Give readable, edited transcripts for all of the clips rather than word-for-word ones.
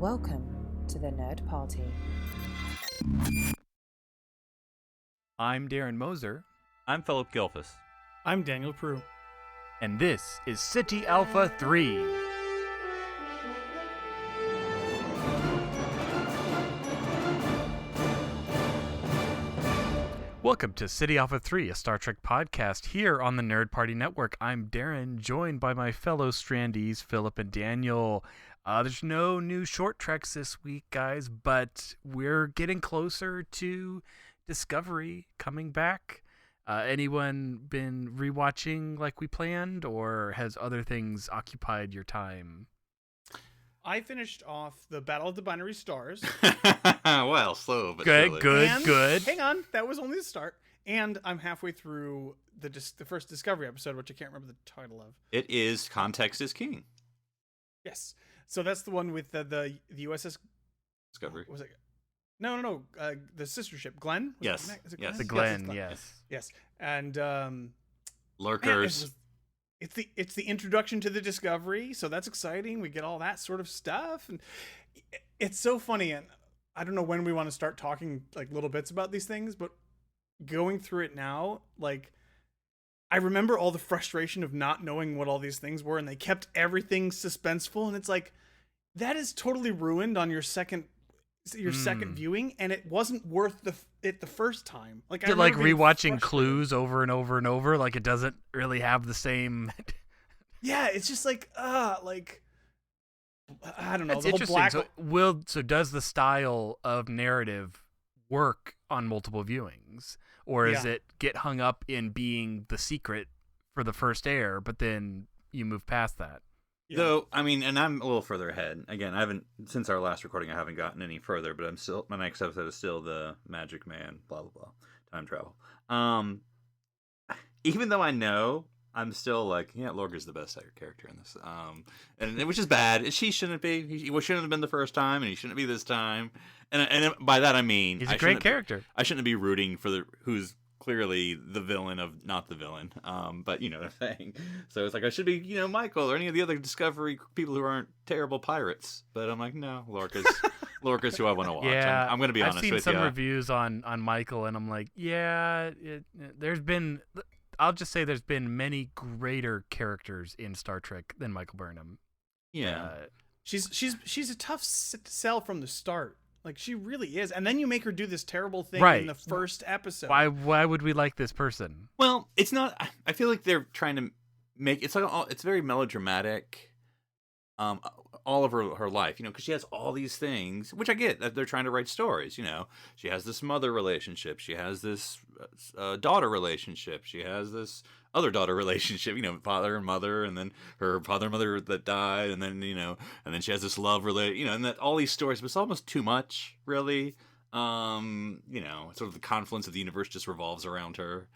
Welcome to the Nerd Party. I'm Darren Moser, I'm Phillip Gilfus. I'm Daniel Prue. and this is City Alpha 3. Welcome to City Alpha 3, a Star Trek podcast here on the Nerd Party Network. I'm Darren, joined by my fellow Strandies, Phillip and Daniel. There's no new short treks this week, guys, but we're getting closer to Discovery coming back. Anyone been rewatching like we planned, or has other things occupied your time? I finished off the Battle of the Binary Stars. Well, slow but surely. Good. Hang on, that was only the start. And I'm halfway through the first Discovery episode, which I can't remember the title of. It is Context is King. Yes. So that's the one with the USS Discovery. Was it? No. The sister ship, Glenn. Yes. Is it Yes. The Glenn? Glenn, Yes. yes. And Lurkers. it's the introduction to the Discovery, so that's exciting. We get all that sort of stuff, and it's so funny. And I don't know when we want to start talking like little bits about these things, but going through it now, like I remember all the frustration of not knowing what all these things were, and they kept everything suspenseful, and it's like that is totally ruined on your second viewing, and it wasn't worth it the first time. Like I Like remember being rewatching frustrated. Clues over and over and over, like it doesn't really have the same. Yeah, it's just like like I don't know. That's The whole interesting. black. So does the style of narrative work on multiple viewings, or is Yeah. it get hung up in being the secret for the first air, but then you move past that? Yeah. Though, I mean, and I'm a little further ahead. Again, I haven't, since our last recording, I haven't gotten any further, but my next episode is still the Magic Man, blah, blah, blah, time travel. Even though I know, I'm still like, yeah, Lorca's the best character in this. And which is bad. She shouldn't be. He shouldn't have been the first time, and he shouldn't be this time. And by that I mean, He's a great character. I shouldn't be rooting for who's clearly the villain of not the villain. But you know what I'm saying. So it's like I should be, Michael or any of the other Discovery people who aren't terrible pirates. But I'm like, no, Lorca's who I want to watch. Yeah, I'm going to be honest with you. I've seen some reviews on Michael, and I'm like, yeah, there's been. I'll just say there's been many greater characters in Star Trek than Michael Burnham. Yeah. She's a tough sell from the start. Like she really is, and then you make her do this terrible thing Right. in the first episode. Why would we like this person? Well, it's not. I feel like they're trying to make it's like it's very melodramatic. All of her life, because she has all these things, which I get that they're trying to write stories. She has this mother relationship, she has this daughter relationship, she has this other daughter relationship, father and mother, and then her father and mother that died, and then and then she has this love relation, and that all these stories, but it's almost too much, really. Sort of the confluence of the universe just revolves around her,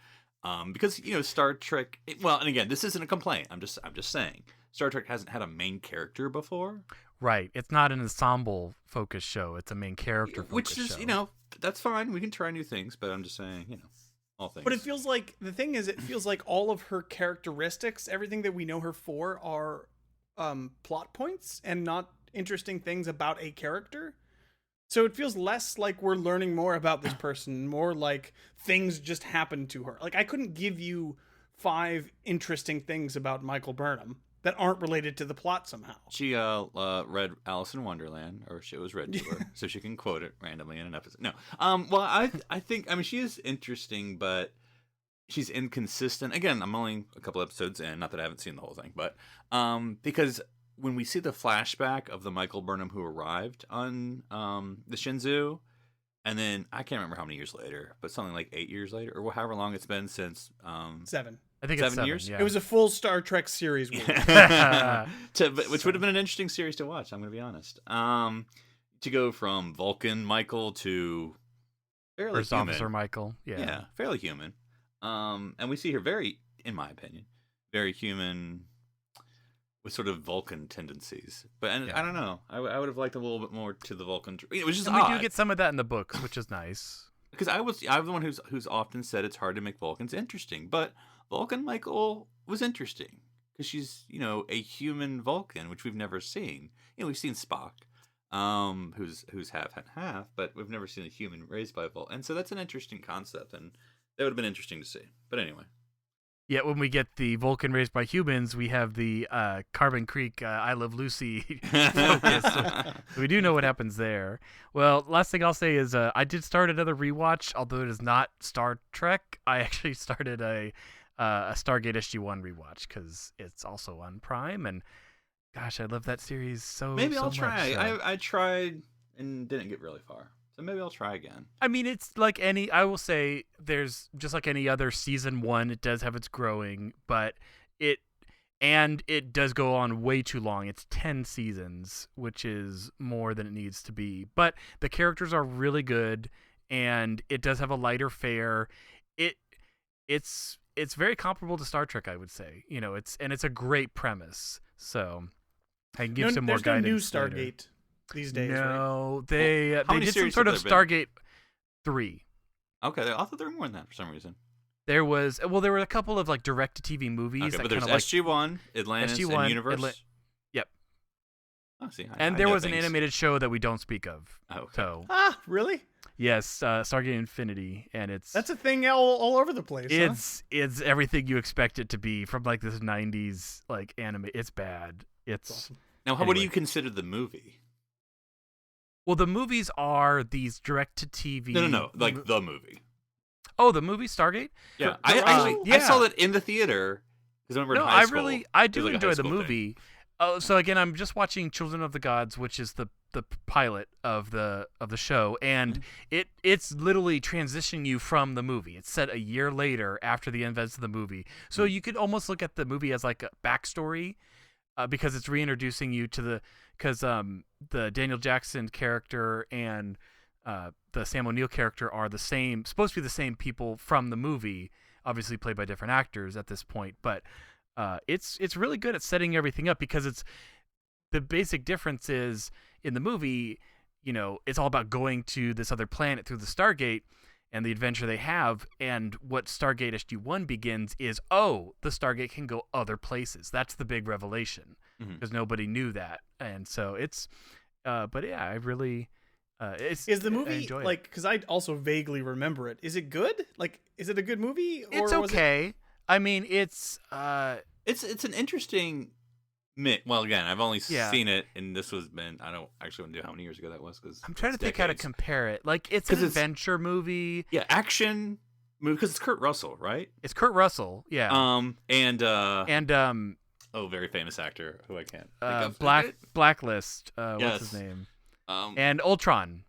because Star Trek. And again, this isn't a complaint. I'm just saying. Star Trek hasn't had a main character before. Right. It's not an ensemble focused show. It's a main character focused show. Which is, that's fine. We can try new things, but I'm just saying, all things. But it feels like it feels like all of her characteristics, everything that we know her for, are plot points and not interesting things about a character. So it feels less like we're learning more about this person, more like things just happened to her. Like I couldn't give you 5 interesting things about Michael Burnham that aren't related to the plot somehow. She read Alice in Wonderland, or it was read to her, so she can quote it randomly in an episode. No, well, I think she is interesting, but she's inconsistent. Again, I'm only a couple episodes in, not that I haven't seen the whole thing, but because when we see the flashback of the Michael Burnham who arrived on the Shenzhou, and then I can't remember how many years later, but something like 8 years later, or however long it's been since 7. I think it's 7 years? Yeah. It was a full Star Trek series. Which would have been an interesting series to watch, I'm going to be honest. To go from Vulcan Michael to fairly First human. Officer Michael. Yeah. Fairly human. And we see her very, in my opinion, very human with sort of Vulcan tendencies. But I don't know. I would have liked a little bit more to the Vulcan. Which is And odd. we do get some of that in the books, which is nice. Because I'm the one who's often said it's hard to make Vulcans interesting, but Vulcan Michael was interesting because she's a human Vulcan, which we've never seen. We've seen Spock, who's half and half, but we've never seen a human raised by a Vulcan, and so that's an interesting concept, and that would have been interesting to see. But anyway. Yeah, when we get the Vulcan raised by humans, we have the Carbon Creek I Love Lucy focus. So we do know what happens there. Well, last thing I'll say is I did start another rewatch, although it is not Star Trek. I actually started a Stargate SG-1 rewatch because it's also on Prime, and gosh, I love that series so Maybe so I'll try. much, so. I tried and didn't get really far, so maybe I'll try again. I mean, it's like any. I will say, there's just like any other season 1. It does have its growing, but it does go on way too long. It's 10 seasons, which is more than it needs to be. But the characters are really good, and it does have a lighter fare. It's very comparable to Star Trek, I would say. It's a great premise. So I can give some more guidance. There's no new Stargate these days, right? No, they How many did some series sort have of there been? Stargate 3. Okay, I thought there were more than that for some reason. There were a couple of like direct-to-TV movies. Okay, that but there's kinda, like, SG-1, Atlantis, SG-1, and Universe. Yep. Oh, see, And I there know was an things. animated show that we don't speak of. Oh, okay. So Really? yes, Stargate Infinity, and That's a thing all over the place. Huh? it's everything you expect it to be from like this '90s like anime. It's bad. It's Awesome. Now, what do Anyway. you consider the movie? Well, the movies are these direct-to-TV. No, like the movie. Oh, the movie Stargate. Yeah, I I saw that in the theater because I remember in No, high I school. really, I It do was like a high enjoy the school thing. movie. Oh, so again, I'm just watching Children of the Gods, which is the pilot of the show, and it's literally transitioning you from the movie. It's set a year later after the events of the movie, so you could almost look at the movie as like a backstory, because it's reintroducing you to the Daniel Jackson character and the Sam O'Neill character are supposed to be the same people from the movie, obviously played by different actors at this point, but it's really good at setting everything up, because the basic difference is in the movie, it's all about going to this other planet through the Stargate and the adventure they have, and what Stargate SG-1 begins is, the Stargate can go other places. That's the big revelation, because nobody knew that, and so it's but yeah, I really Is the I movie enjoy like? Because I also vaguely remember it. Is it good? Like, is it a good movie? Or it's was okay. I mean, it's It's an interesting. Well, again, I've only Yeah. seen it, and this was I don't actually want to do how many years ago that was because I'm trying to think how to compare it. Like, it's an 'Cause it's- adventure movie. Yeah, action movie because it's Kurt Russell, right? It's Kurt Russell, yeah, And and very famous actor who I can't think of. Blacklist. What's Yes. his name? Um, And Ultron.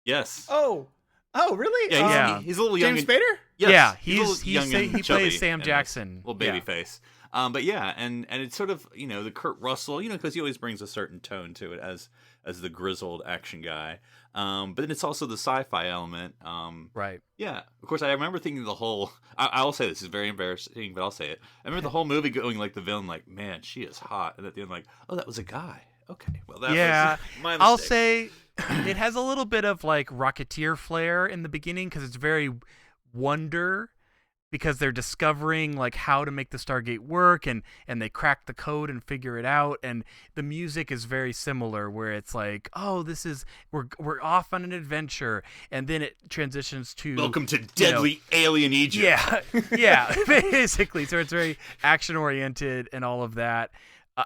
yes. Oh, really? Yeah, Yeah. he's a little young. James Spader? Yes, Yeah, he's a little young and he chubby plays Sam and Jackson. little baby Yeah. face. But yeah, and it's sort of the Kurt Russell, because he always brings a certain tone to it as the grizzled action guy. But then it's also the sci-fi element. Right. Yeah, of course. I remember thinking the whole. I'll say this is very embarrassing, but I'll say it. I remember the whole movie going like the villain, like, man, she is hot, and at the end, like, oh, that was a guy. Okay, well, that Yeah, was my mistake. I'll say it has a little bit of like Rocketeer flair in the beginning, because it's very wonder, because they're discovering like how to make the Stargate work, and they crack the code and figure it out, and the music is very similar, where it's like, oh, this is we're off on an adventure, and then it transitions to Welcome to deadly alien Egypt. yeah, basically. So it's very action oriented and all of that.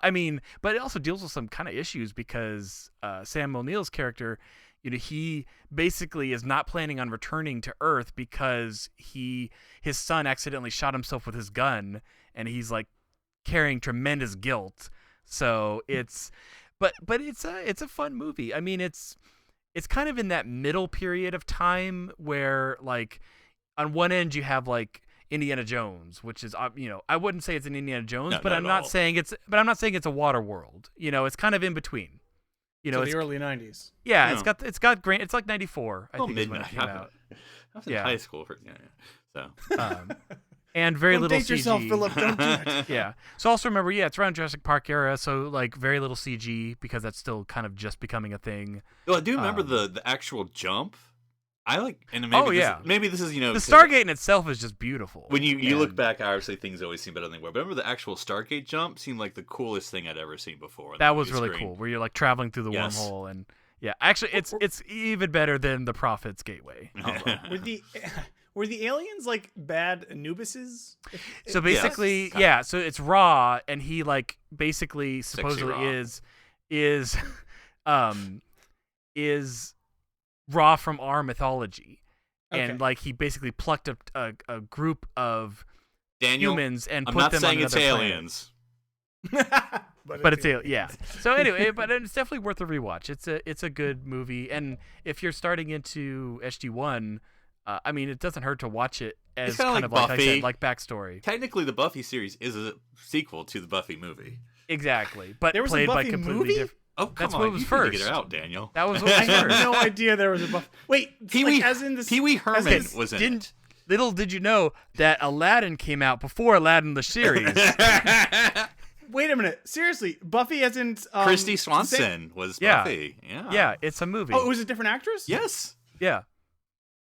I mean, but it also deals with some kind of issues, because Sam O'Neill's character, he basically is not planning on returning to Earth because his son accidentally shot himself with his gun, and he's like carrying tremendous guilt. So but it's a fun movie. I mean, it's kind of in that middle period of time where, like, on one end you have like Indiana Jones, which is I wouldn't say it's an Indiana Jones, No, but not I'm at not all. saying it's a Waterworld. It's kind of in between. So It's the early 90s. yeah, No. it's got great. It's like 94, I Oh, think, is when it midnight. came out. I was in Yeah. high school for So And very Don't little date CG. yourself, Phillip. Don't do it. Yeah. So also remember, it's around Jurassic Park era, so like very little CG, because that's still kind of just becoming a thing. Well, I do remember the actual jump. I like, and maybe Oh, this, yeah. maybe this is The 'cause Stargate in itself is just beautiful. When you look And- back, obviously things always seem better than they were. But remember the actual Stargate jump seemed like the coolest thing I'd ever seen before. on the that was movie really screen. cool, where you're like traveling through the Yes. wormhole, and Yeah, actually, it's even better than the Prophet's Gateway. Were the aliens like bad Anubises? So basically, so it's Ra, and he like basically supposedly is is Ra from our mythology, and like he basically plucked a group of humans and put them on another planet. Aliens. But it's yeah. So anyway, but it's definitely worth a rewatch. It's a good movie, and if you're starting into SG-1, I mean, it doesn't hurt to watch it as kind of like I said, like backstory. Technically, the Buffy series is a sequel to the Buffy movie. Exactly, but there was played a Buffy by completely movie? different. Oh, come That's on. what was you first. Need to get it out, Daniel. That was what was I had first. no idea there was a Buffy. Wait, Pee-wee, as in this Pee-wee Herman was in it. Little did you know that Aladdin came out before Aladdin the series. Wait a minute. Seriously, Buffy as in Christy Swanson was Buffy. Yeah, it's a movie. Oh, it was a different actress? Yes. Yeah.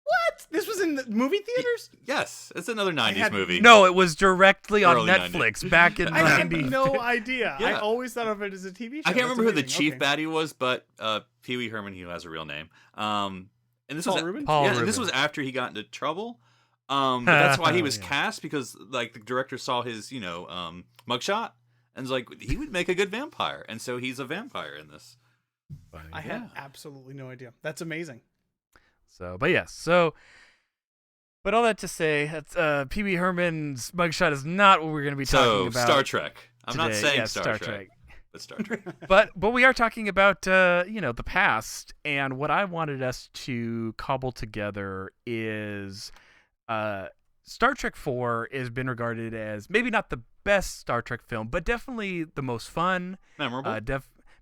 What? This was in the movie theaters? Yes. It's another 90s movie. No, it was directly on Early Netflix back in the I had 90s. no idea. Yeah. I always thought of it as a TV show. I can't remember who the chief Okay. baddie was, but Pee-wee Herman, he has a real name. And this Paul was Rubin? Paul yeah, Rubin. and this was after he got into trouble. But that's why he was Yeah. cast, because like the director saw his, mugshot and was like, he would make a good vampire, and so he's a vampire in this. I had absolutely no idea. That's amazing. So, but yes, but all that to say, that's Pee Wee Herman's mugshot is not what we're going to be talking about. Star Trek. I'm not today. saying Yeah, Star Trek, but Star Trek. but we are talking about the past, and what I wanted us to cobble together is Star Trek 4 has been regarded as maybe not the best Star Trek film, but definitely the most fun, Memorable.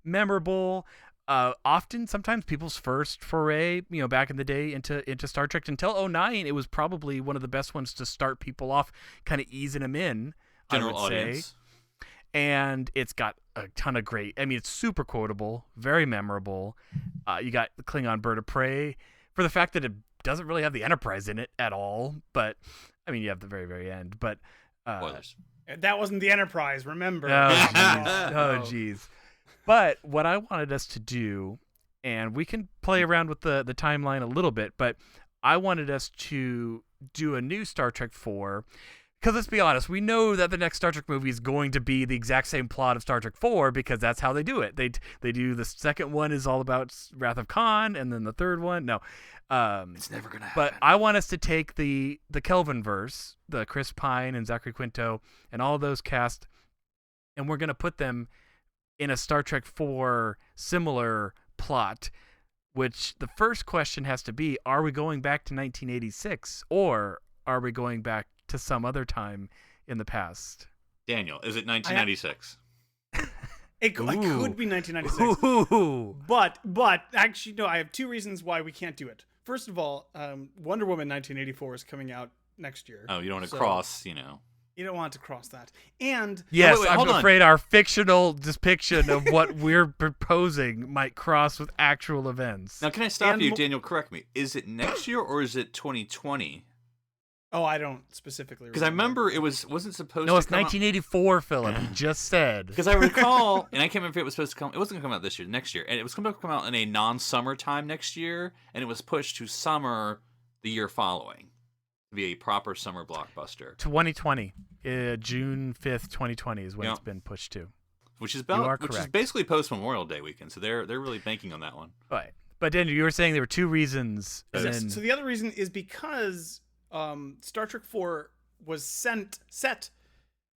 memorable. Often, sometimes people's first foray, back in the day into Star Trek. Until 2009, it was probably one of the best ones to start people off, kind of easing them in. General I would audience. say. And it's got a ton of great. I mean, it's super quotable, very memorable. You got the Klingon Bird of Prey for the fact that it doesn't really have the Enterprise in it at all. But I mean, you have the very, very end. But Spoilers. That wasn't the Enterprise, remember? oh, jeez. But what I wanted us to do, and we can play around with the timeline a little bit, but I wanted us to do a new Star Trek 4. Because let's be honest, we know that the next Star Trek movie is going to be the exact same plot of Star Trek 4 because that's how they do it. They do the second one is all about Wrath of Khan, and then the third one, no. It's never going to happen. But I want us to take the Kelvin verse, the Chris Pine and Zachary Quinto, and all those cast, and we're going to put them in a Star Trek 4 similar plot, which the first question has to be, are we going back to 1986 or are we going back to some other time in the past? Daniel, is it 1996? It could be 1996. Ooh. But actually, no, I have two reasons why we can't do it. First of all, Wonder Woman 1984 is coming out next year. Oh, you don't want to So- cross, You don't want to cross that. And Yes, wait, I'm hold on. afraid our fictional depiction of what we're proposing might cross with actual events. Now, can I stop And you, Daniel? Correct me. Is it next year or is it 2020? oh, I don't specifically Because I remember it wasn't supposed No, to it's come 1984, Philip. You just said. Because I recall, and I can't remember if it was supposed to come. It wasn't going to come out this year, next year, and it was going to come out in a non-summer time next year, and it was pushed to summer the year following to be a proper summer blockbuster, 2020. June 5th, 2020 is when Yeah. it's been pushed to. which is You are which is correct. basically post Memorial Day weekend. So they're really banking on that one. Right. But Daniel, you were saying there were two reasons. And Yes. then, So the other reason is because Star Trek 4 was set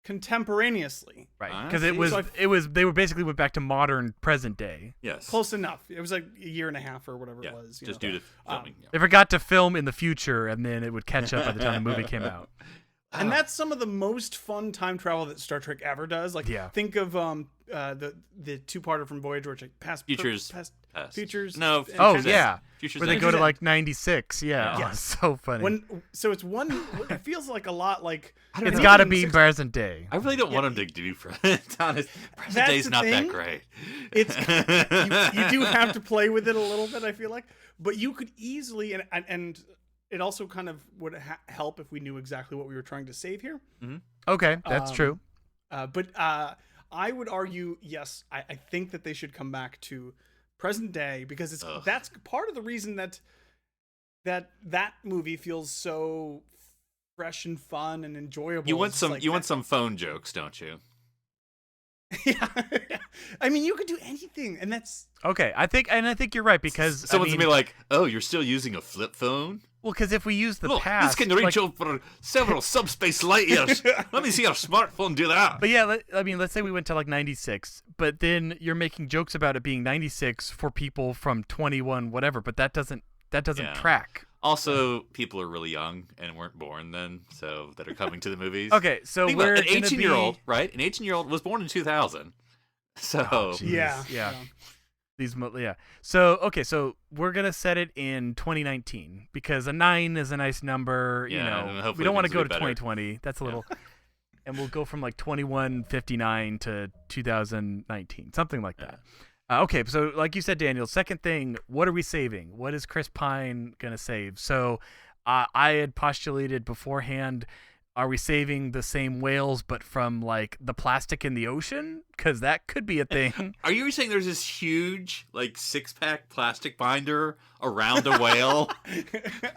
contemporaneously. right. Ah, Because see. they were basically went back to modern present day. Yes, Close enough. It was like a year and a half or whatever Yeah, it was. just due to filming. yeah. They forgot to film in the future, and then it would catch up by the time the movie came out. And that's some of the most fun time travel that Star Trek ever does. Like, Yeah. think of the two-parter from Voyager, which like past, Futures, past, past. futures. No, and Oh, past. yeah. Futures Where they End. go to End. like 96. Yeah. Yeah. Oh, so funny. So it's one. It feels like a lot like I don't It's know. got to be present day. I really don't want them to do present. Honest, present That's day's the not thing. that great. It's you do have to play with it a little bit. I feel like, but you could easily and it also kind of would help if we knew exactly what we were trying to save here. Okay, that's true. But I would argue, yes, I think that they should come back to present day, because that's part of the reason that movie feels so fresh and fun and enjoyable. You want some phone jokes, don't you? Yeah. I mean, you could do anything, and that's Okay, I think you're right, because Someone's gonna be like, "Oh, you're still using a flip phone? well, because if we use the Look, past, this can reach like, over several subspace light years. Let me see your smartphone do that." but yeah, let's say we went to like 96, but then you're making jokes about it being 96 for people from 21 whatever, but that doesn't Yeah. track. Also, people are really young and weren't born then, so that are coming to the movies. Okay, so Think about we're it, an gonna 18-year-old, be... right? An 18-year-old was born in 2000. So Jeez. Yeah. So we're gonna set it in 2019 because a 9 is a nice number. Yeah, and we hopefully don't want to things go will to be better. 2020. That's a little, and we'll go from like 2159 to 2019, something like that. Okay, so like you said, Daniel, second thing, what are we saving? What is Chris Pine gonna save? So I had postulated beforehand. Are we saving the same whales, but from like the plastic in the ocean? Because that could be a thing. Are you saying there's this huge, like, 6-pack plastic binder around a whale?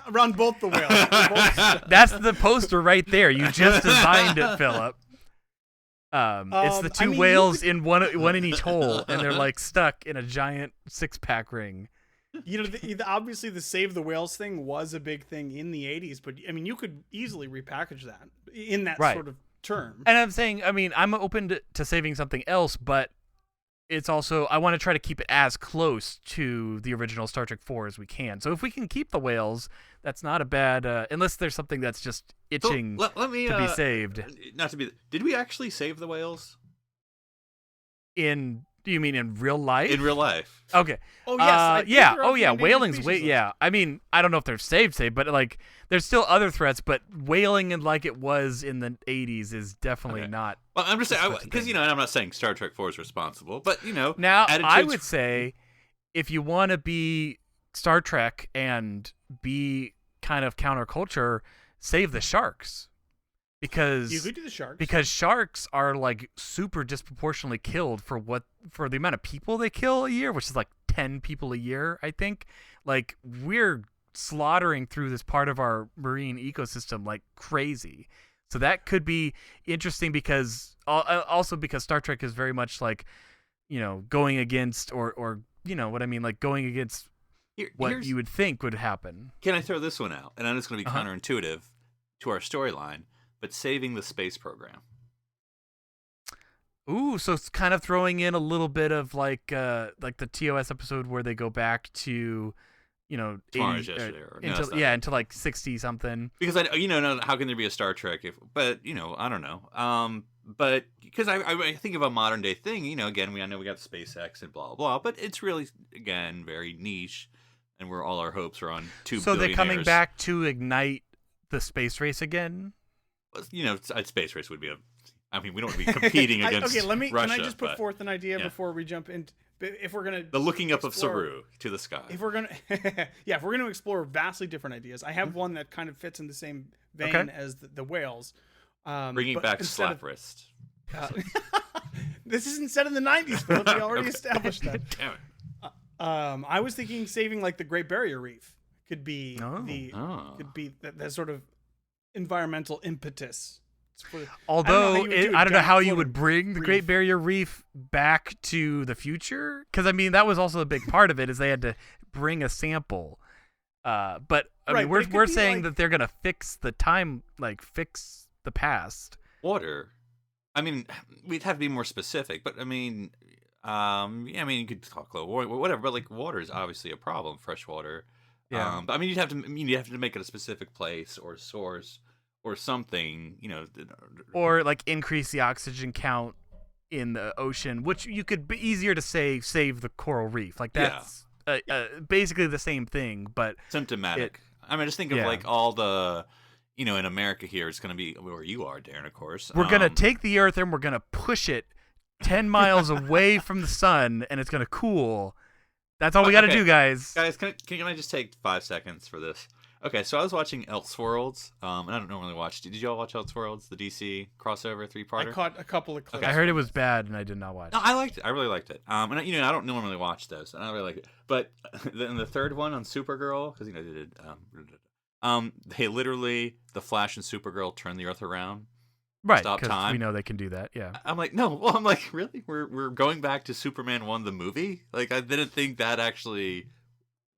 around both the whales. That's the poster right there. You just designed it, Philip. It's the two whales in one in each hole, and they're like stuck in a giant 6-pack ring. You know, obviously the Save the Whales thing was a big thing in the 80s, but I mean, you could easily repackage that in that Right. sort of term. And I'm saying, I mean, I'm open to saving something else, but it's also, I want to try to keep it as close to the original Star Trek 4 as we can. So if we can keep the whales, that's not a bad, unless there's something that's just itching So, let me, to be saved. Not to be. Did we actually save the whales Do you mean in real life? in real life? Okay. Oh, yes. I think Yeah. they're Oh, on the yeah. endangered Whaling's species list. yeah. I mean, I don't know if they're saved, but like, there's still other threats. But whaling, and like it was in the 80s, is definitely Okay. not. Well, I'm just saying such a because thing. and I'm not saying Star Trek 4 is responsible, but Now, I attitudes- would say, if you want to be Star Trek and be kind of counterculture, save the sharks, because You could do the sharks. because sharks are like super disproportionately killed for the amount of people they kill a year, which is like 10 people a year, I think. Like, we're slaughtering through this part of our marine ecosystem like crazy. So that could be interesting, because also because Star Trek is very much like, going against or you know what I mean, like going against what you would think would happen. Can I throw this one out? And I know it's going to be Uh-huh. counterintuitive to our storyline, but saving the space program. Ooh, so it's kind of throwing in a little bit of like the TOS episode where they go back to, Tomorrow's 80, yesterday. No, that's not it. into like 60 something. Because how can there be a Star Trek but I don't know. But because I think of a modern day thing, again, I know we got SpaceX and blah, blah, but it's really, again, very niche, and where all our hopes are on two So they're coming billionaires. back to ignite the space race again? Space race would be we don't want to be competing against Okay, Russia. can I just put but forth an idea yeah. before we jump in? If we're gonna the looking up of explore- Saru to the sky. If we're gonna, if we're gonna explore vastly different ideas, I have one that kind of fits in the same vein Okay. as the whales. Bringing but back instead slap of- wrist. This isn't set in the 90s, Philip. We already Okay. established that. Damn it. I was thinking saving like the Great Barrier Reef could be Oh. could be that sort of environmental impetus. It's for- Although how you would do I don't know giant how you floating would bring the Great reef. Barrier Reef back to the future, because I mean that was also a big part of it, is they had to bring a sample. But I Right, mean but it could we're be saying like- that they're gonna fix the time, like fix the past. Water. We'd have to be more specific, but you could talk low, whatever. But like, water is obviously a problem, fresh water. Yeah. But you'd have to make it a specific place or source or something. Or like increase the oxygen count in the ocean, which you could be easier to say save the coral reef. Like that's basically the same thing, but symptomatic. Just think of Yeah. like all the, in America here, it's going to be where you are, Darren, of course. we're gonna take the Earth and we're gonna push it 10 miles away from the sun, and it's gonna cool. That's all we gotta Okay. do, guys. Guys, can I just take 5 seconds for this? Okay, so I was watching Elseworlds, and I don't normally watch. Did y'all watch Elseworlds, the DC crossover 3-parter? I caught a couple of clips. I heard it was bad, and I did not watch. No, I liked it. I really liked it. And I don't normally watch those, and I really like it. But in the third one on Supergirl, because they did, they literally, the Flash and Supergirl turn the Earth around. Right, Stop time. We know they can do that. Yeah. I'm like, no. Well, I'm like, really? We're going back to Superman 1, the movie? Like, I didn't think that actually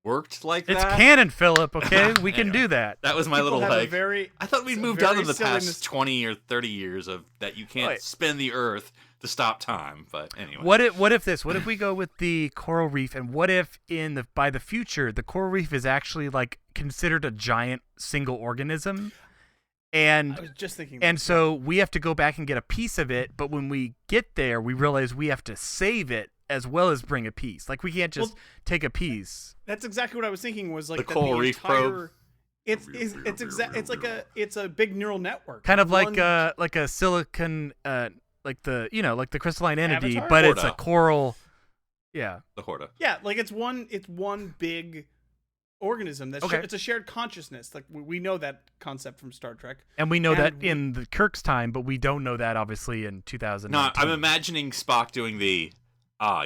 worked like that. It's canon, Philip. Okay, we can do that. That was my People little have like. I thought we'd moved on in the silliness. past 20 or 30 years of that you can't spin the Earth to stop time. But anyway, What if we go with the coral reef, and what if by the future the coral reef is actually like considered a giant single organism? And I was just thinking. And so we have to go back and get a piece of it, but when we get there, we realize we have to save it as well as bring a piece. Like we can't just take a piece. That's exactly what I was thinking. Was like the coral reef probe. It's a big neural network. Kind of like a silicon, like the crystalline entity, Avatar? but it's Horta. a coral. Yeah. The Horta. Yeah, like it's one big organism. It's a shared consciousness. Like we know that concept from Star Trek. And we know that in the Kirk's time, but we don't know that obviously in 2019. No, I'm imagining Spock doing the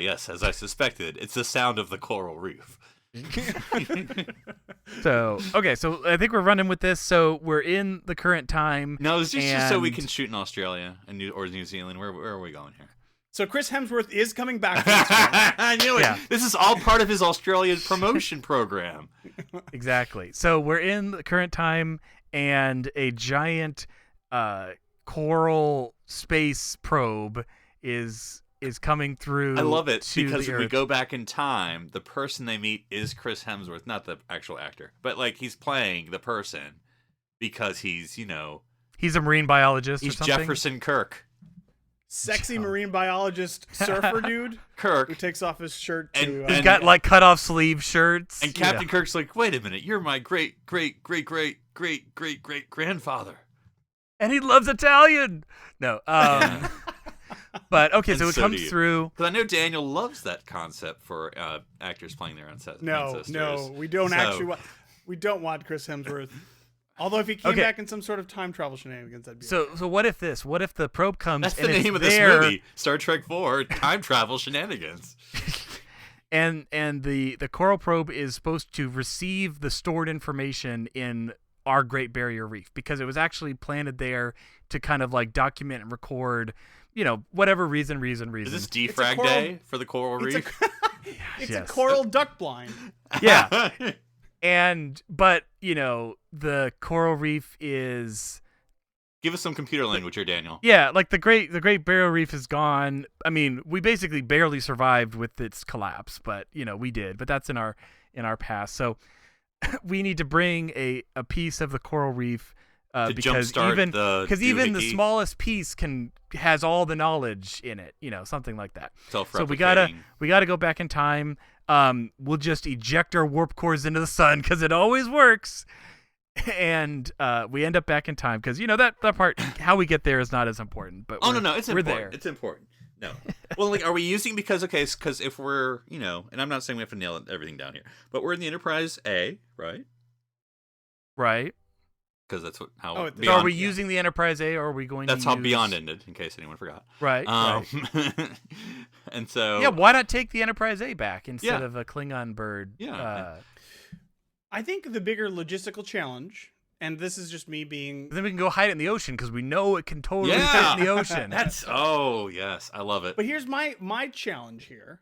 yes, as I suspected. It's the sound of the coral reef. So I think we're running with this. So we're in the current time. No, is this just so we can shoot in Australia and New Zealand? Where are we going here? So Chris Hemsworth is coming back. I knew it. Yeah. This is all part of his Australian promotion program. Exactly. So we're in the current time, and a giant coral space probe is coming through. I love it because the if we Earth. go back in time, the person they meet is Chris Hemsworth, not the actual actor, but like he's playing the person because he's He's a marine biologist. he's or something. Jefferson Kirk. Sexy marine biologist surfer dude Kirk. who takes off his shirt to. And- He's got like cut off sleeve shirts. And Captain Kirk's like, wait a minute, you're my great grandfather. And he loves Italian. No. But okay, And so it so do comes you. through. Because I know Daniel loves that concept for actors playing their ancestors. No, we don't we don't want Chris Hemsworth. Although if he came back in some sort of time travel shenanigans, that'd be So what if this? What if the probe comes? That's and the it's name of this there, movie, Star Trek 4, Time Travel Shenanigans. And the coral probe is supposed to receive the stored information in our Great Barrier Reef because it was actually planted there to kind of like document and record, whatever reason. Is this defrag coral- day for the coral reef? It's Yes. a coral duck blind. Yeah. But the coral reef is Give us some computer language here, Daniel. like the Great Barrier Reef is gone. I mean, we basically barely survived with its collapse, but we did. But that's in our past. So we need to bring a piece of the coral reef because even the smallest piece has all the knowledge in it. Something like that. So we gotta go back in time. We'll just eject our warp cores into the sun because it always works. And we end up back in time because that part, how we get there is not as important. But no, it's we're important. there. It's important. No, well, like, are we using because if we're and I'm not saying we have to nail everything down here, but we're in the Enterprise A, right? Right. Because that's how. Oh, So are we using the Enterprise A, or are we going? That's to how use... Beyond ended, in case anyone forgot. Right. Right. And so. Yeah. Why not take the Enterprise A back instead Yeah. of a Klingon bird? Yeah. I think the bigger logistical challenge, and this is just me being. Then we can go hide it in the ocean because we know it can totally Yeah. fit in the ocean. Yes, I love it. But here's my challenge here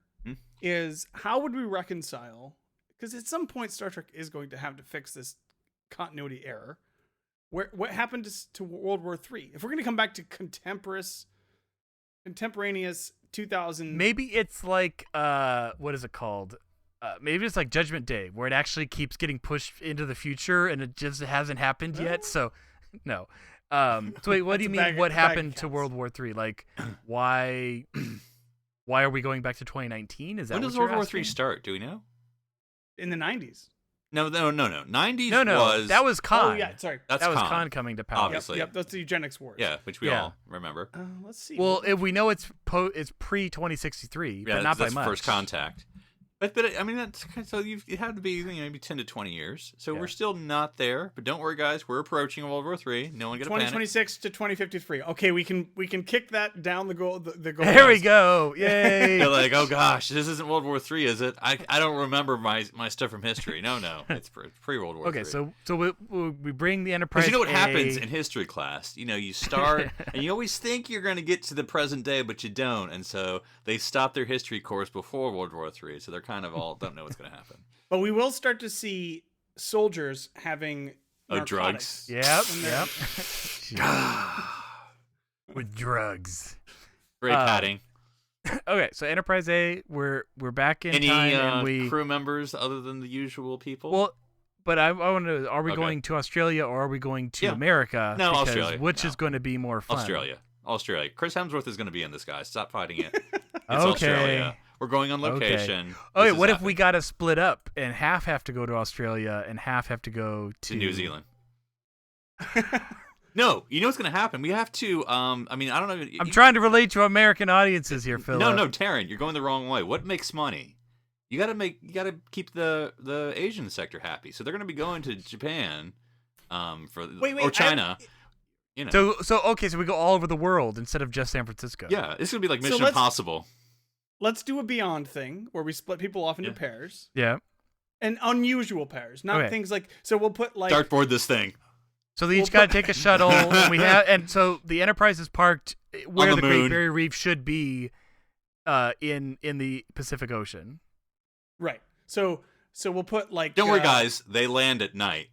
is how would we reconcile? Because at some point Star Trek is going to have to fix this continuity error. What happened to World War III? If we're going to come back to contemporaneous 2000, Maybe it's like what is it called? Maybe it's like Judgment Day, where it actually keeps getting pushed into the future and it just hasn't happened yet. So, no. So wait, what do you mean? What happened to World War III? Like, why are we going back to 2019? Is that when what does you're World War asking? III start? Do we know? in the 90s. No. 90s No, was... that was Khan. Oh yeah, sorry. That's that was Khan. Khan coming to power. Obviously. Yep, that's the eugenics wars. Yeah, which we all remember. Let's see. Well, if we know it's pre 2063, Yeah, but not by that's much. First Contact. But I mean, so you have to be maybe 10 to 20 years. So Yeah. we're still not there. But don't worry, guys. We're approaching World War III. No one get a panic. 2026 to 2053. Okay, we can kick that down the goal. The goal. There we go. Yay. You're like, oh gosh, this isn't World War III, is it? I don't remember my stuff from history. No, it's pre World War III. Okay, so we bring the Enterprise. Because you know what A. happens in history class? You start and you always think you're going to get to the present day, but you don't. And so they stop their history course before World War III. So they're kind of all don't know what's going to happen. But we will start to see soldiers having drugs. narcotics. Yep. With drugs. Great padding. Okay, so Enterprise A, we're back in Any time, and we crew members other than the usual people? well. But I want to know: are we Okay. going to Australia or are we going to Yeah. America? No, Because Australia. Which No. is going to be more fun? Australia. Chris Hemsworth is going to be in this, guys. Stop fighting it. It's Okay. Australia. We're going on location. Okay, This is what if we happening. got to split up and half have to go to Australia and half have to go to New Zealand? No, you know what's going to happen? We have to. I mean, I don't know. I'm trying to relate to American audiences here, Phillip. No, Darren, you're going the wrong way. What makes money? You gotta keep the Asian sector happy. So they're gonna be going to Japan, or China. So okay, so we go all over the world instead of just San Francisco. Yeah, this is gonna be like So Mission let's- Impossible. Let's do a Beyond thing where we split people off into Yeah. pairs Yeah. and unusual pairs, not Okay. things like. So we'll put like. Dartboard this thing. So they each got to take a shuttle, and so the Enterprise is parked where the the Great moon. Barrier Reef should be, in the Pacific Ocean. Right. So we'll put like. Don't worry, guys. They land at night.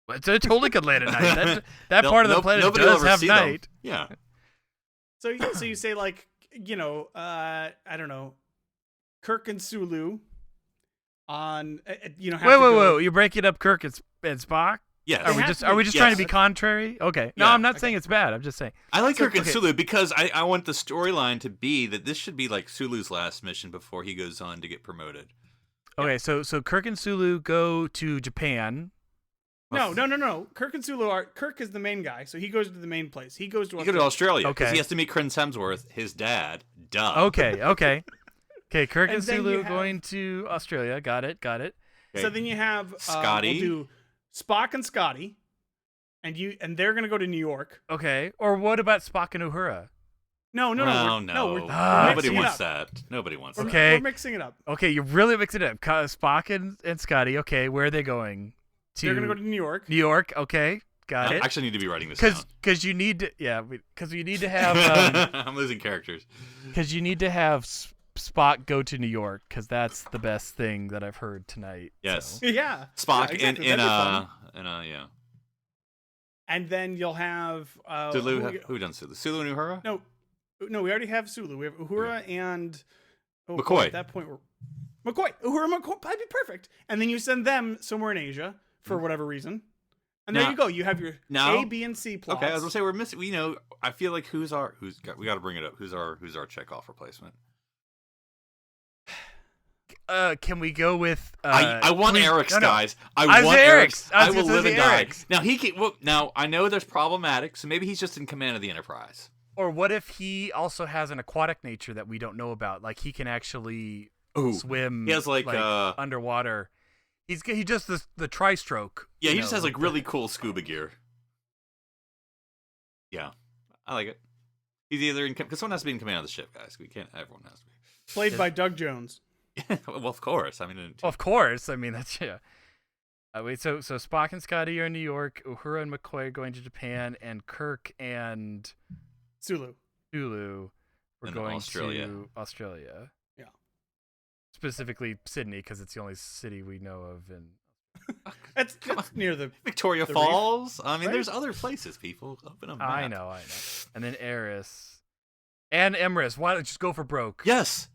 But it totally could land at night. That They'll- part of the no- planet nobody will does ever have see them. night. Yeah. So you say like I don't know, Kirk and Sulu on have to go- Wait! You're breaking up Kirk and Spock. Yes. Are we have just to are we be- just trying to be yes. contrary? Okay. No, Yeah. I'm not saying it's bad. I'm just saying. I like Kirk and okay. Sulu because I want the storyline to be that this should be like Sulu's last mission before he goes on to get promoted. Okay, so Kirk and Sulu go to Japan. No. Kirk and Sulu are. Kirk is the main guy, so he goes to the main place. He goes to. You go to Australia because Okay. he has to meet Chris Hemsworth, his dad. Duh. Okay. Kirk and And then Sulu you have- going to Australia. Got it. Okay. So then you have Scotty. We'll do Spock and Scotty, and they're gonna go to New York. Okay. Or what about Spock and Uhura? No. No. We're Nobody mixing it wants up. that. Nobody wants that. Okay. We're mixing it up. Okay, you're really mixing it up. Spock and Scotty. Okay, where are they going? They're gonna go to New York. New York. Okay, got I it. actually need to be writing this down. Because you need to because you need to have I'm losing characters. because you need to have Spock go to New York because that's the best thing that I've heard tonight. Yes. so. Yeah. Spock Yeah, exactly. in That'd be fun. yeah. And then you'll have Sulu. Who done Sulu? Sulu and Uhura? No, we already have Sulu. We have Uhura and McCoy. At that point, Uhura, McCoy, that'd be perfect. And then you send them somewhere in Asia for whatever reason, and there Now- you go. You have your now- A, B, and C plots. Okay, I was gonna say we're missing. I feel like we got to bring it up. Who's our Chekhov replacement? Can we go with? I want Eric's, no. guys. I I was want Eric's. Eric's. I I was will gonna live say and die. Eric's. Now now I know there's problematic, so maybe he's just in command of the Enterprise. Or what if he also has an aquatic nature that we don't know about? Like he can actually Ooh. swim. He has like underwater. He just the tri-stroke. yeah, you he just know, has like the- really cool scuba gear. Yeah, I like it. He's either in because someone has to be in command of the ship, guys. Everyone has to be. Played by Doug Jones. Well, of course. I mean, Of course. I mean that's yeah. Wait, so Spock and Scotty are in New York. Uhura and McCoy are going to Japan, and Kirk and Sulu. Sulu were And going Australia. to Australia. Yeah. Specifically Sydney, because it's the only city we know of. And That's near the. Victoria The Falls. I mean, right? there's other places. People open up. I know. And then Eris and Emrys. Why don't you just go for broke? Yes.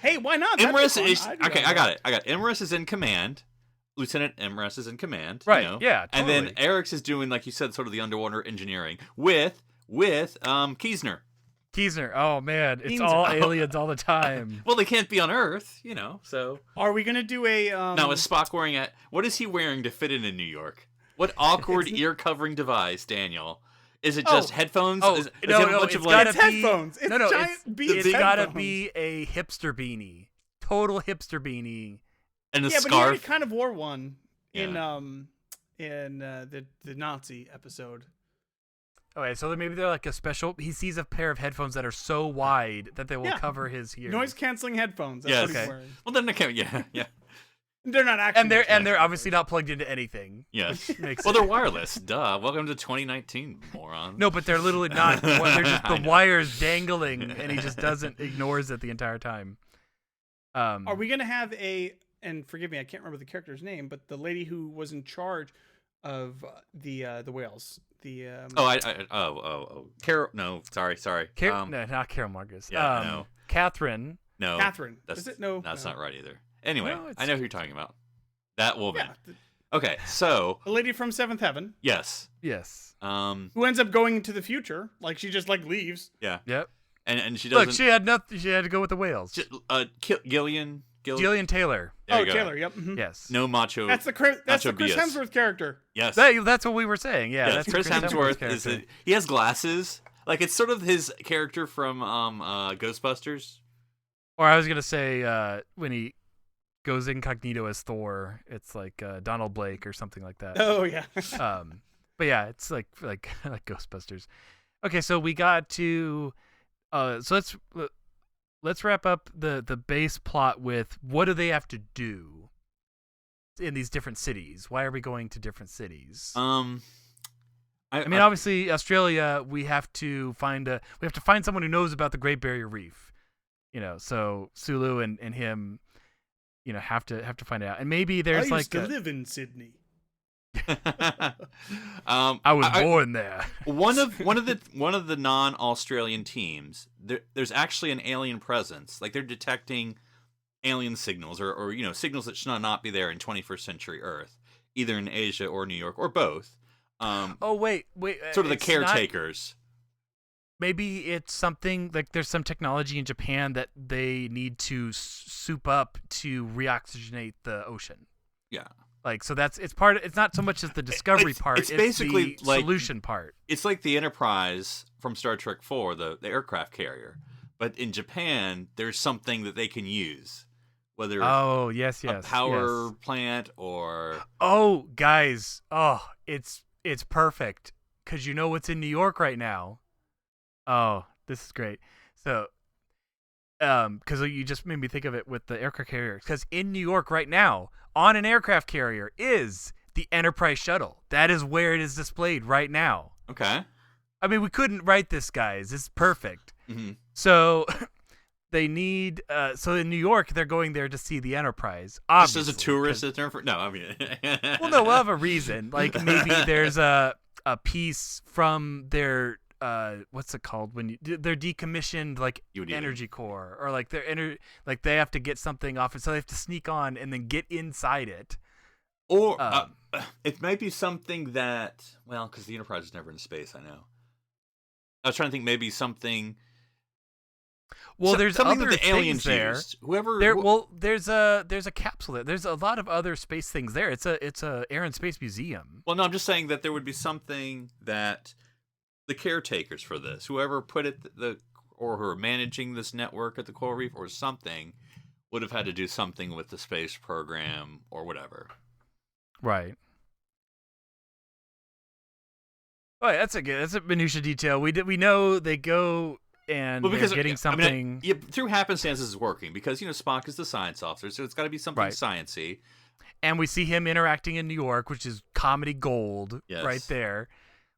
Hey, why not? That'd be Emrys fun. is I'd do okay. that. I got it. Emrys is in command. Lieutenant Emrys is in command. Right, You know? yeah, And then totally. Eric's is doing, like you said, sort of the underwater engineering with Kiesner. Kiesner. Oh man, it's Kiesner. all aliens all the time. Well, they can't be on Earth, so. Are we gonna do a? Now, is Spock wearing what is he wearing to fit in New York? What awkward ear covering device, Daniel? Is it just headphones? Does he have a bunch it's of gotta It's headphones. It's no, giant it's, Beats it's gotta headphones. be a hipster beanie. total hipster beanie. And a Yeah, but he already scarf. kind of wore one in Yeah. the Nazi episode. Okay, so maybe they're like a special. He sees a pair of headphones that are so wide that they will Yeah. cover his ears. Noise canceling headphones. That's Yes. what he's Okay. wearing. Well, then I can't. Yeah. They're not actually. and they're obviously not plugged into anything. Yes. Which makes Well, it- they're wireless. Duh. Welcome to 2019, moron. No, but they're literally not. They're just I the know. wires dangling, and he just ignores it the entire time. Are we gonna have and forgive me, I can't remember the character's name, but the lady who was in charge of the whales. The Carol. No, sorry. No, not Carol Marcus. Yeah, no. Catherine. No, Catherine. That's, Is it? No, that's no. not right either. Anyway, No, it's- I know who you're talking about. That woman. Yeah, Okay, so the lady from Seventh Heaven, yes. Yes. who ends up going into the future. Like she just leaves. Yeah, Yep. and she doesn't. Look, she had nothing. She had to go with the whales. Gillian. Jillian Taylor. There Oh, you go. Taylor. Yep. mhm. Yes. No macho. That's the Chris Nacho Bias. Hemsworth character. Yes. That's what we were saying. Yeah. Yes, That's Chris Hemsworth is. character. He has glasses. Like it's sort of his character from Ghostbusters. Or I was gonna say when he goes incognito as Thor, it's like Donald Blake or something like that. Oh yeah. But yeah, it's like Ghostbusters. Okay, so we got to so let's wrap up the base plot with what do they have to do in these different cities? Why are we going to different cities? I mean, obviously Australia, we have to find someone who knows about the Great Barrier Reef. So Sulu and him, have to find out. And maybe there's I used to live in Sydney. I was born there. one of the non-Australian teams. There's actually an alien presence. Like they're detecting alien signals or signals that should not be there in 21st century Earth, either in Asia or New York or both. Oh wait. Sort of the it's caretakers. Maybe it's something like there's some technology in Japan that they need to soup up to reoxygenate the ocean. Yeah. Like so it's not so much as the discovery part, it's basically the like solution part. It's like the Enterprise from Star Trek 4, the aircraft carrier. But in Japan, there's something that they can use. Whether Oh, yes. a power yes. plant or Oh, guys. Oh, it's perfect cuz you know what's in New York right now. Oh, this is great. So because you just made me think of it with the aircraft carrier. Because in New York right now, on an aircraft carrier is the Enterprise shuttle. That is where it is displayed right now. Okay. I mean, we couldn't write this, guys. It's perfect. Mm-hmm. So they need. So in New York, they're going there to see the Enterprise. Just Obviously, as a tourist, no, I mean. Well, no, we'll have a reason. Like maybe there's a piece from their. What's it called when they're decommissioned like energy core or like like they have to get something off it, so they have to sneak on and then get inside it. Or it might be something that because the Enterprise is never in space. I know. I was trying to think maybe something. Well, there's something other that the aliens things there. used. Whoever. There's a capsule there. There's a lot of other space things there. It's a Air and Space Museum. Well, no, I'm just saying that there would be something that the caretakers for this, whoever put it or who are managing this network at the Coral Reef or something, would have had to do something with the space program or whatever. Right. Oh, yeah, that's a minutia detail. We know they go and they're getting something. Through happenstances is working because Spock is the science officer, so it's got to be something sciencey. And we see him interacting in New York, which is comedy gold right there.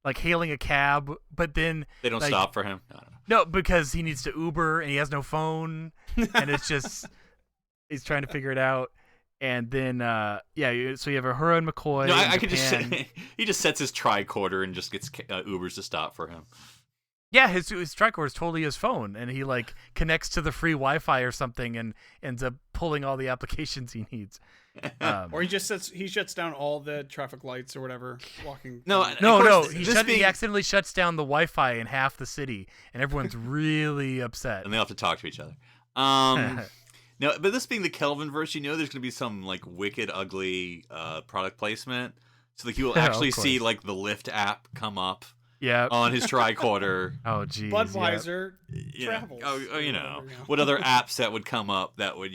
Like hailing a cab, but then they don't stop for him. No, because he needs to Uber and he has no phone, and it's just he's trying to figure it out. And then so you have Uhura and McCoy. No, I could just he just sets his tricorder and just gets Ubers to stop for him. Yeah, his tricorder is totally his phone, and he like connects to the free Wi-Fi or something, and ends up pulling all the applications he needs. Or he shuts down all the traffic lights or whatever. Walking. No. He accidentally shuts down the Wi-Fi in half the city, and everyone's really upset. And they have to talk to each other. No, but this being the Kelvin verse, there's going to be some like wicked, ugly product placement. So like you will actually see like the Lyft app come up Yeah. on his tricorder. Oh, geez. Budweiser Yeah. travels. You know, what other apps that would come up that would,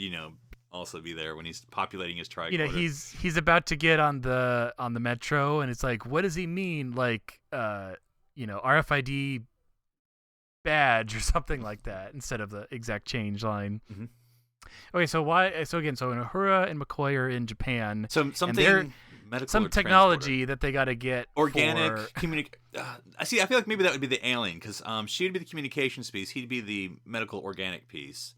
also be there when he's populating his tricorder. He's about to get on the metro, and it's like, what does he mean? Like, RFID badge or something like that instead of the exact change line. Mm-hmm. Okay, so Uhura and McCoy are in Japan. Something medical, some or technology that they got to get organic I feel like maybe that would be the alien, because she would be the communications piece, he'd be the medical organic piece.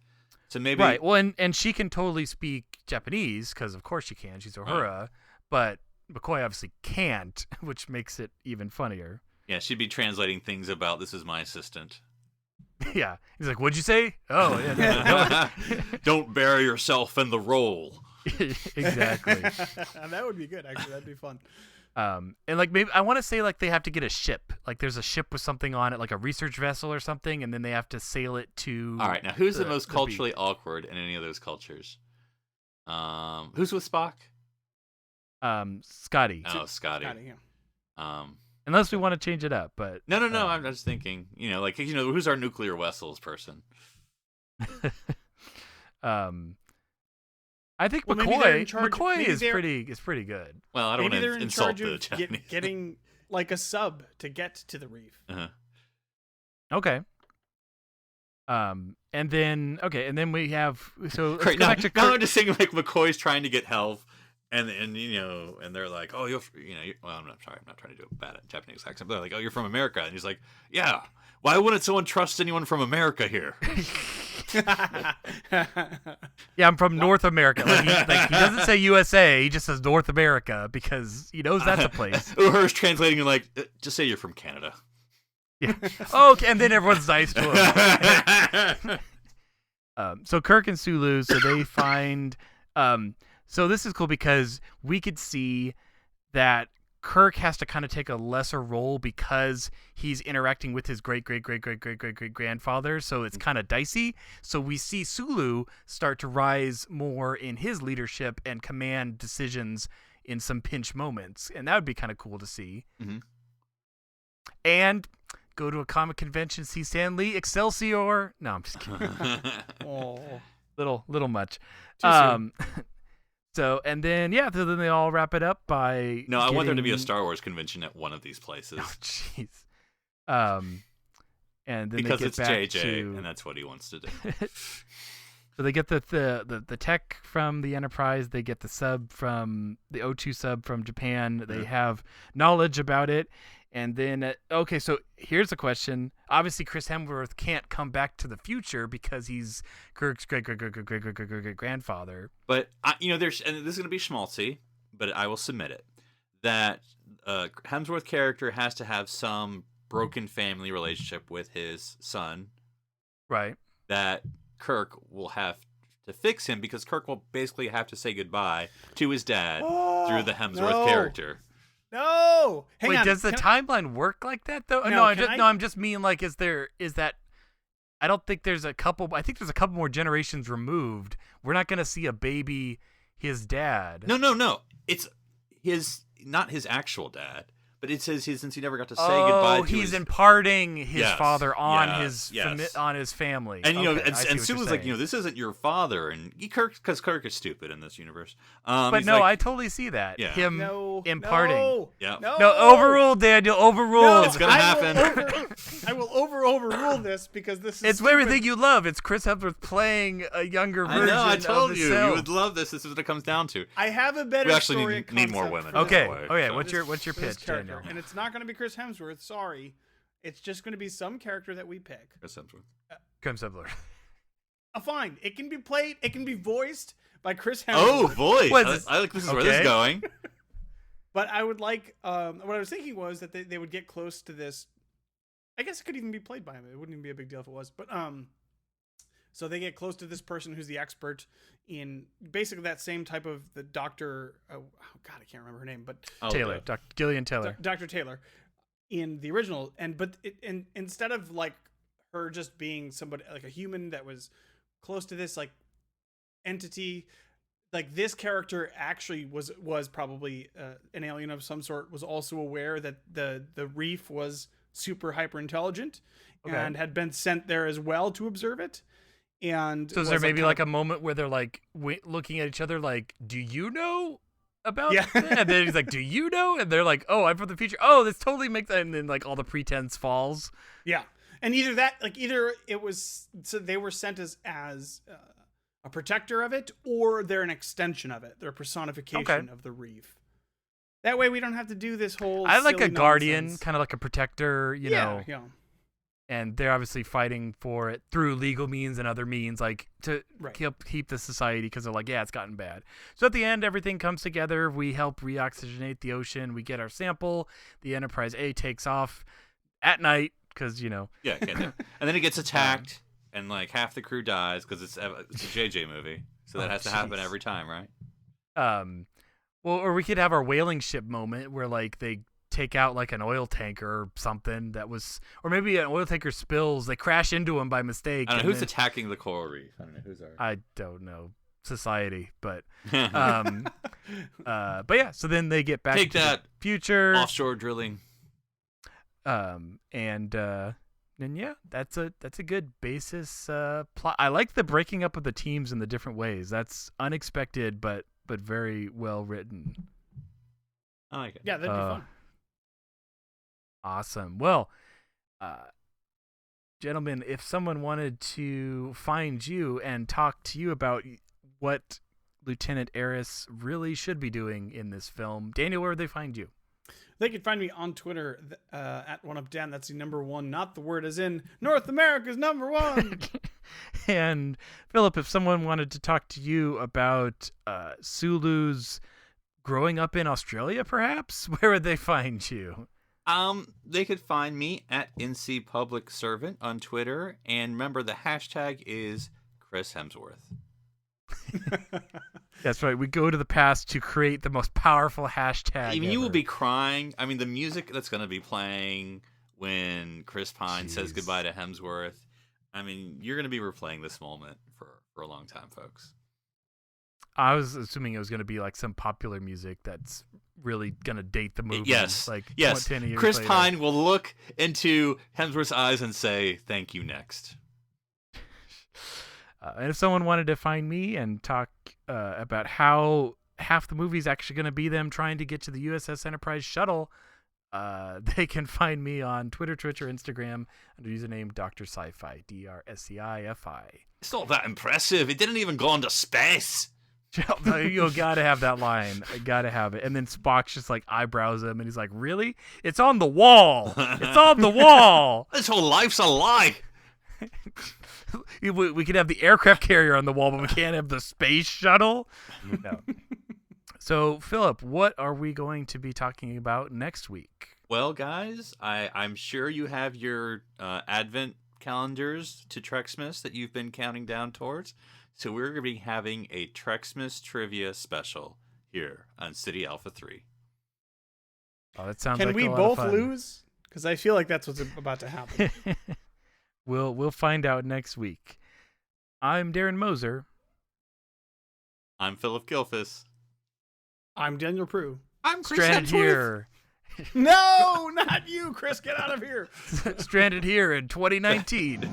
So maybe right. Well, and she can totally speak Japanese because of course she can. She's Uhura, right. But McCoy obviously can't, which makes it even funnier. Yeah, she'd be translating things about this is my assistant. Yeah, he's like, "What'd you say?" Oh, yeah. Don't bury yourself in the role. Exactly. That would be good. Actually, that'd be fun. And like maybe I want to say like they have to get a ship. Like there's a ship with something on it, like a research vessel or something, and then they have to sail it to. All right, now who's the most culturally awkward in any of those cultures? Who's with Spock? Scotty. Oh, Scotty. Yeah. Unless we want to change it up, but No. I'm just thinking. Who's our nuclear vessels person? I think McCoy is pretty good. Well, I don't maybe want they're to in insult charge the of Japanese. getting like a sub to get to the reef. Uh-huh. Okay. And then we have Great. Now I'm just saying like McCoy's trying to get help, and they're like, oh, I'm not trying to do a bad Japanese accent. But they're like, oh, you're from America, and he's like, yeah. Why wouldn't someone trust anyone from America here? Yeah, I'm from North America. He doesn't say USA. He just says North America because he knows that's a place. Uhura's translating and like, just say you're from Canada. Yeah. Oh, okay, and then everyone's nice to him. So Kirk and Sulu, so they find. So this is cool because we could see that Kirk has to kind of take a lesser role because he's interacting with his great grandfather, so it's kind of dicey. So we see Sulu start to rise more in his leadership and command decisions in some pinch moments, and that would be kind of cool to see. Mm-hmm. And go to a comic convention, see Stan Lee, Excelsior. No, I'm just kidding. Oh, little much. Too soon. So, and then, so then they all wrap it up by No, I want there to be a Star Wars convention at one of these places. Oh, jeez. And then because they get it's back JJ, to... and that's what he wants to do. So they get the tech from the Enterprise. They get the sub from the O2 sub from Japan. They have knowledge about it. And then, so here's a question. Obviously, Chris Hemsworth can't come back to the future because he's Kirk's great-great-great-great-great-grandfather. But, and this is going to be schmaltzy, but I will submit it, that Hemsworth character has to have some broken family relationship with his son. Right. That Kirk will have to fix him because Kirk will basically have to say goodbye to his dad through the Hemsworth character. No. Wait, does the timeline work like that though? No, I'm just mean like is that I don't think there's a couple. I think there's a couple more generations removed. We're not going to see a baby his dad. No. It's not his actual dad. But it says since he never got to say goodbye to he's imparting his father on on his family. And and Sulu's like, this isn't your father, and because Kirk is stupid in this universe. But no, I totally see that. Yeah. Him imparting. No, overruled, Daniel. Overruled. It's gonna happen. I will overrule this because this is. It's everything you love. It's Chris Hemsworth playing a younger version. I told of you himself. you would love this. This is what it comes down to. I have a better. We actually story need more women. Okay. So. What's your pitch, Daniel? And it's not going to be Chris Hemsworth. Sorry, it's just going to be some character that we pick. Chris Hemsworth. Chris Hemsworth. Fine. It can be played. It can be voiced by Chris Hemsworth. Oh, voice. I like this is where this is Okay. going. But I would like. What I was thinking was that they would get close to this. I guess it could even be played by him. It wouldn't even be a big deal if it was. But so they get close to this person who's the expert in basically that same type of the doctor. Oh God, I can't remember her name, but Taylor, Dr. Gillian Taylor. Dr. Taylor in the original, and instead of like her just being somebody like a human that was close to this like entity, like this character actually was probably an alien of some sort, was also aware that the reef was super hyper intelligent Okay. and had been sent there as well to observe it. And So is there was maybe kind like of- a moment where they're like looking at each other like, do you know about Yeah. that? And then he's like, do you know? And they're like, oh, I'm from the future. Oh, this totally makes that. And then like all the pretense falls. Yeah, and either it was so they were sent as a protector of it, or they're an extension of it. They're a personification of the Reef. That way, we don't have to do this whole. I like a silly guardian, nonsense. kind of like a protector, you know. Yeah. And they're obviously fighting for it through legal means and other means, like to Right. keep the society, because they're like, yeah, it's gotten bad. So at the end, everything comes together. We help reoxygenate the ocean. We get our sample. The Enterprise A takes off at night because, you know. Yeah, and then it gets attacked, and like half the crew dies because it's a JJ movie, so that has to happen every time, right? Well, or we could have our whaling ship moment where like they take out like an oil tanker or something that was, or maybe an oil tanker spills. They crash into him by mistake. I don't know and who's then- attacking the coral reef. I don't know who's our. I don't know society, but but yeah. So then they get back Take to that, the future, offshore drilling. and yeah, that's a good basis plot. I like the breaking up of the teams in the different ways. That's unexpected, but very well written. I like it. Yeah, that'd be fun. Awesome. Well, gentlemen, if someone wanted to find you and talk to you about what Lieutenant Eris really should be doing in this film, Daniel, where would they find you? They can find me on Twitter at @OneUpDan. That's the number one, not the word as in North America's number one. And Philip, if someone wanted to talk to you about Sulu's growing up in Australia, perhaps, where would they find you? They could find me at NC Public Servant on Twitter, and remember the hashtag is Chris Hemsworth. That's right. We go to the past to create the most powerful hashtag. Even you will ever. be crying. I mean, the music that's going to be playing when Chris Pine says Jeez. goodbye to Hemsworth. I mean, you're going to be replaying this moment for a long time, folks. I was assuming it was going to be like some popular music that's really going to date the movie. Yes, like yes. 10 years Chris later. Pine will look into Hemsworth's eyes and say, "Thank you." Next. And if someone wanted to find me and talk about how half the movie is actually going to be them trying to get to the USS Enterprise shuttle, they can find me on Twitter, Twitch, or Instagram under username Dr. Sci-Fi, DrSciFi. It's not that impressive. It didn't even go into space. You gotta have that line. I gotta have it. And then Spock's just like eyebrows him, and he's like, "Really? It's on the wall. It's on the wall." This whole life's a lie. We could have the aircraft carrier on the wall, but we can't have the space shuttle. No. So, Philip, what are we going to be talking about next week? Well, guys, I'm sure you have your Advent calendars to Trexmas that you've been counting down towards. So we're going to be having a Trexmas trivia special here on City Alpha 3. Oh, that sounds Can like we a lot both of fun. lose? Because I feel like that's what's about to happen. We'll find out next week. I'm Darren Moser. I'm Phillip Gilfus. I'm Daniel Prue. I'm Chris Stranded Hemsworth. here. No, not you, Chris. Get out of here. Stranded here in 2019.